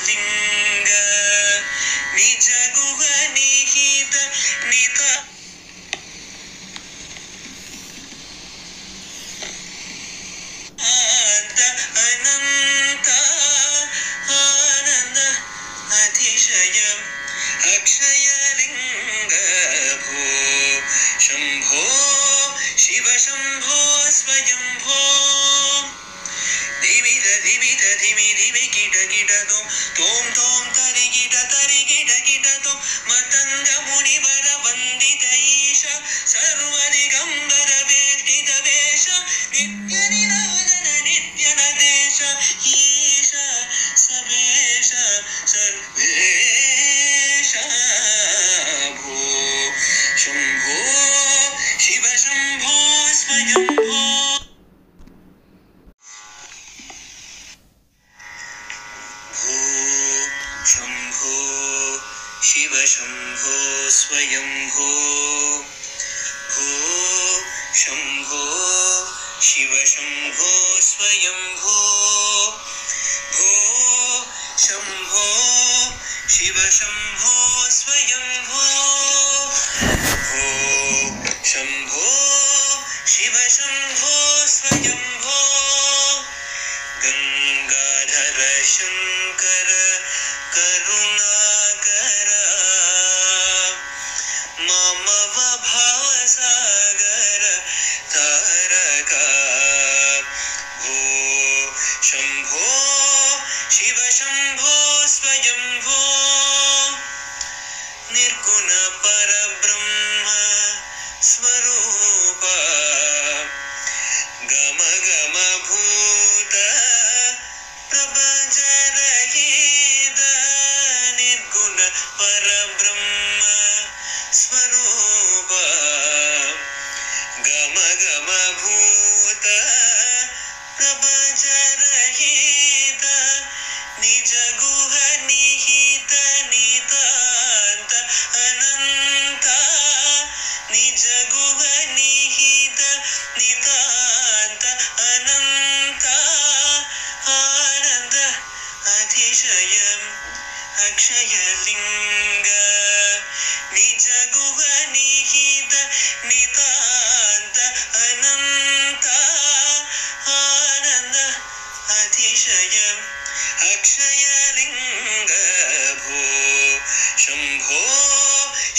लिंग निज गुह निहित निता अनंत आनंद अतिशयम् अक्षय लिंग भो शंभो शिव शंभो स्वयंभो धिमित धिमित धिमि धिमि कीट कीट तोम तोम तरि कीट तोम मतंग मुनिवर वंदित ईश सर्वदिगंबर वेष्टित वेश नित्य निरोधन नित्य नदेश ईश सवेश सर्वेश भो शंभो शिव शंभो स्वयंभो शंभो शिव शंभो स्वयंभो भो शंभो शिव शंभो स्वयंभो भो शंभो शिव शंभो स्वयंभो भो शंभो शिव शंभो स्वयंभो गंगाधर शंकर करुणाकर ममव भावसागर तारका भो शंभो शिव शंभो स्वयंभो निर्गुण परब्रह्म स्वरूप गम गम भूत प्रपंच रहित निर्गुण परब्रह्म स्वरूप गम गम भूत प्रपंच रहित निज गुह निहित नितांत अनंत निज गुह निहित नितांत अनंत आनंद अतिशयम् अक्षय लिंग निज गुह निहित नितांत अनंत आनंद अतिशयम् अक्षय लिंग भो शंभो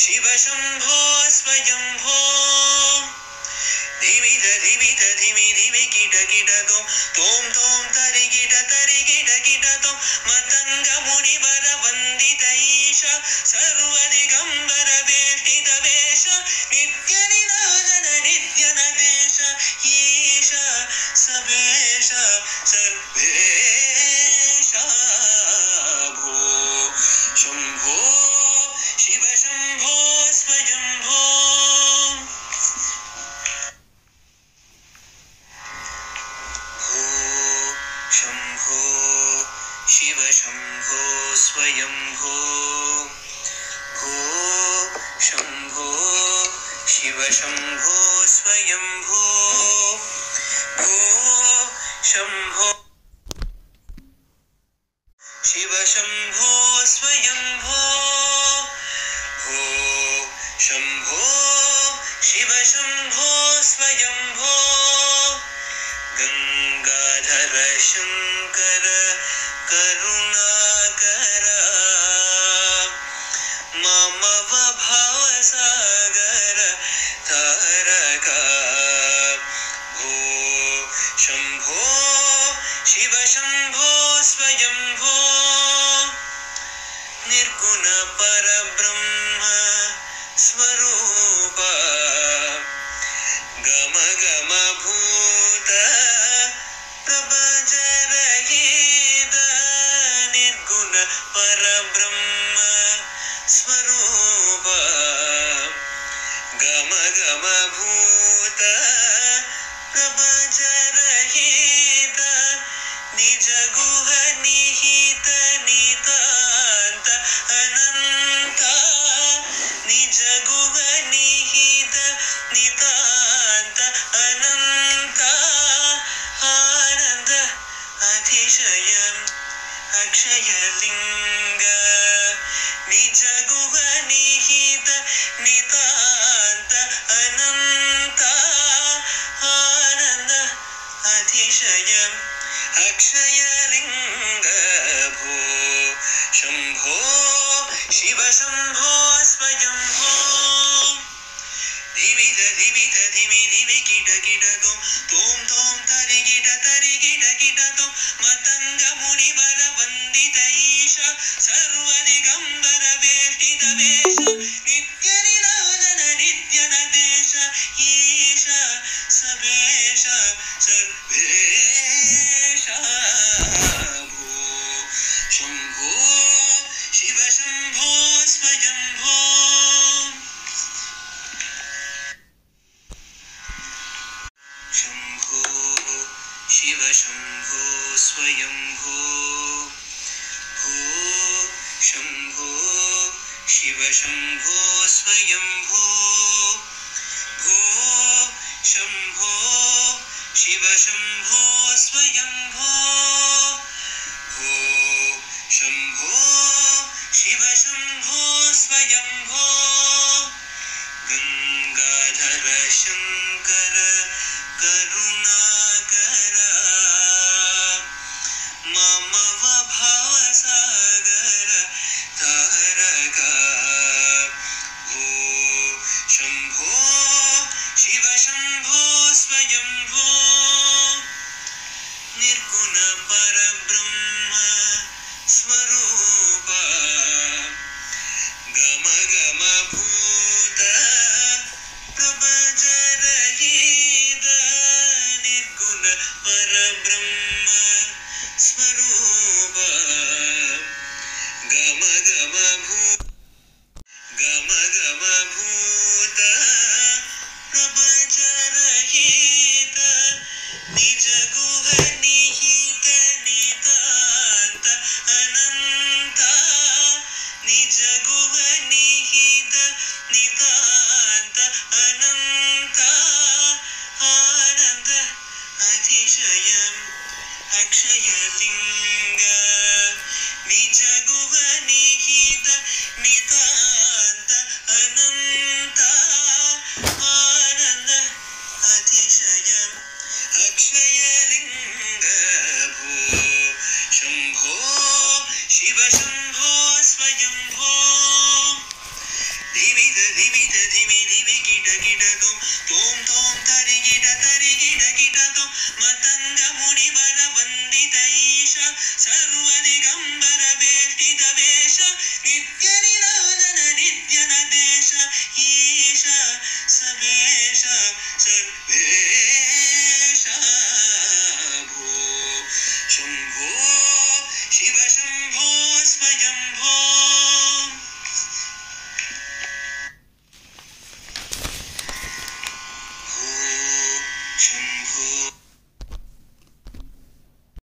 शिव शंभो स्वयंभो धिमित धिमित धिमि धिमि कीट तोम तोम तरि कीट तोम मतंग मुनिवर वंदित ईश सर्वदिगंबर वेष्टित वेश नित्य निरोधन नित्य नदेश ईश सवेश सर्वेश भो शंभो शिव शंभो स्वयंभो शंभो शिव शंभो स्वयंभो भो शंभो शिव शंभो स्वयंभो भो शंभो शिव शंभो स्वयंभो भो शंभो शिव शंभो स्वयंभो गंगाधर शंकर करुणाकर ममव भावसागर तारका भो शंभो शिव शंभो स्वयंभो निर्गुण परब्रह्म स्वरूप गम गम भूत प्रपंच रहित निर्गुण परब्रह्म स्वरूप गम गम भूत प्रपंच रहित निज गुह निहित नितांत अनंत निज गुह निहित नितांत अनंत आनंद अतिशयम् अक्षयलिङ्ग निज गुह निहित नितान्त अनन्त आनन्द अतिशय अक्षयलिङ्ग भो शम्भो शिव शम्भो स्वयम्भो धिमिध धिमिध धिमि धिमि किट किट तोम तोम तरि किट तोम मतंग मुनिवर वंदित ईश सर्वदिगंबर वेष्टित वेश नित्य निराजन नित्य नदेश ईश सबेश सर्वेश भो शंभो शिव शंभो स्वयंभो शंभो शिव शंभो स्वयंभो भो शंभो शिव शंभो स्वयंभो भो शंभो शिव शंभो स्वयंभो भो शंभो शिव शंभो स्वयंभो गंगाधर शंकर करुणाकर मम भवसागर तारक भो शंभो शिव शंभो स्वयंभो निर्गुण परब्रह्म स्वरूप